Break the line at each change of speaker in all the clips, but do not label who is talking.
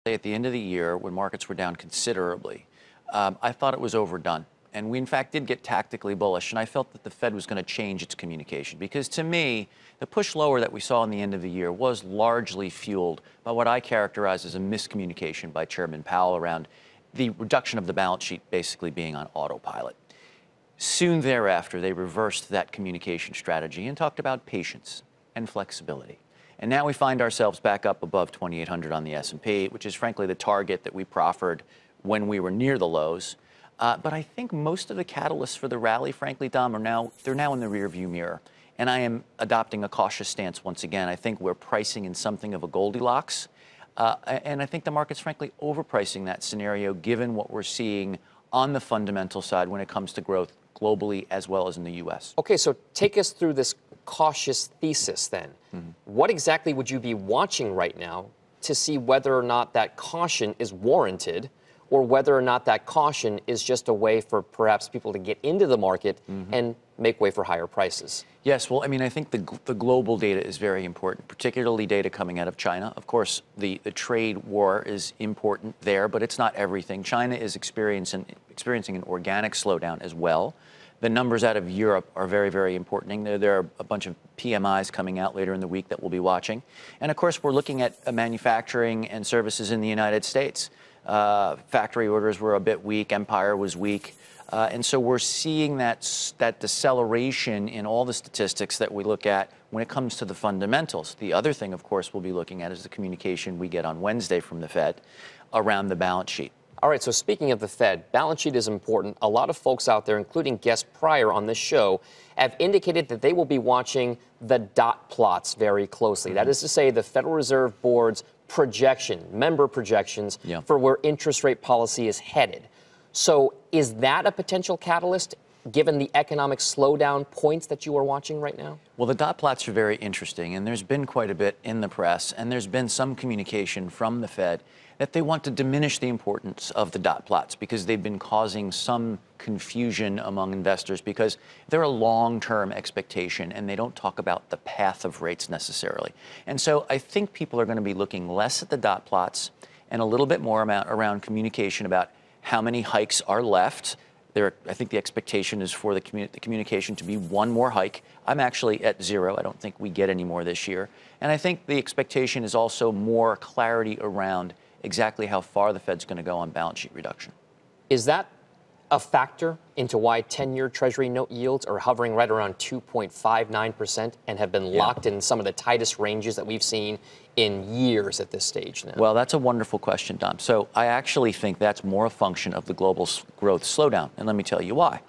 At the end of the year, when markets were down considerably, I thought it was overdone. And we, in fact, did get tactically bullish. And I felt that the Fed was going to change its communication. Because to me, the push lower that we saw in the end of the year was largely fueled by what I characterize as a miscommunication by Chairman Powell around the reduction of the balance sheet basically being on autopilot. Soon thereafter, they reversed that communication strategy and talked about patience and flexibility. And now we find ourselves back up above 2,800 on the S&P, which is frankly the target that we proffered when we were near the lows. But I think most of the catalysts for the rally, frankly, Dom, they're now in the rearview mirror. And I am adopting a cautious stance once again. I think we're pricing in something of a Goldilocks. And I think the market's frankly overpricing that scenario given what we're seeing on the fundamental side when it comes to growth globally as well as in the U.S.
Okay, so take us through this cautious thesis then. What exactly would you be watching right now to see whether or not that caution is warranted, or whether or not that caution is just a way for perhaps people to get into the market and make way for higher prices?
Yes, well, I mean, I think the global data is very important, particularly data coming out of China. Of course, the trade war is important there, but it's not everything. China is experiencing an organic slowdown as well. The numbers out of Europe are very, very important. There are a bunch of PMIs coming out later in the week that we'll be watching. And of course, we're looking at manufacturing and services in the United States. Factory orders were a bit weak. Empire was weak. And so we're seeing that deceleration in all the statistics that we look at when it comes to the fundamentals. The other thing, of course, we'll be looking at is the communication we get on Wednesday from the Fed around the balance sheet.
All right, so speaking of the Fed, balance sheet is important. A lot of folks out there, including guests prior on this show, have indicated that they will be watching the dot plots very closely. That is to say, the Federal Reserve Board's member projections for where interest rate policy is headed. So is that a potential catalyst given the economic slowdown points that you are watching right now?
Well, the dot plots are very interesting, and there's been quite a bit in the press, and there's been some communication from the Fed that they want to diminish the importance of the dot plots because they've been causing some confusion among investors because they're a long-term expectation and they don't talk about the path of rates necessarily. And so I think people are going to be looking less at the dot plots and a little bit more around communication about how many hikes are left. I think the expectation is for the communication to be one more hike. I'm actually at 0. I don't think we get any more this year. And I think the expectation is also more clarity around exactly how far the Fed's going to go on balance sheet reduction.
Is that a factor into why 10-year Treasury note yields are hovering right around 2.59% and have been locked in some of the tightest ranges that we've seen in years at this stage now?
Well, that's a wonderful question, Dom. So I actually think that's more a function of the global growth slowdown. And let me tell you why.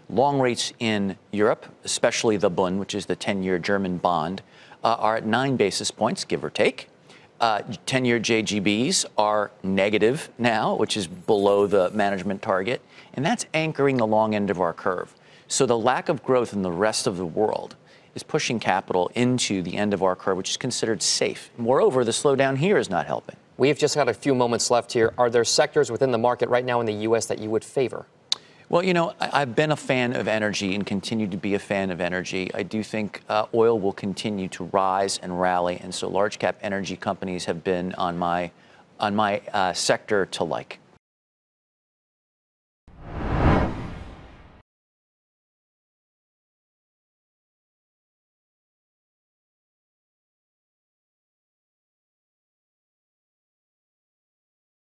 Long rates in Europe, especially the Bund, which is the 10-year German bond, are at 9 basis points, give or take. 10-year JGBs are negative now, which is below the management target, and that's anchoring the long end of our curve. So the lack of growth in the rest of the world is pushing capital into the end of our curve, which is considered safe. Moreover, the slowdown here is not helping.
We've just got a few moments left here. Are there sectors within the market right now in the U.S. that you would favor?
Well, you know, I've been a fan of energy and continue to be a fan of energy. I do think oil will continue to rise and rally, and so large cap energy companies have been on my sector to like.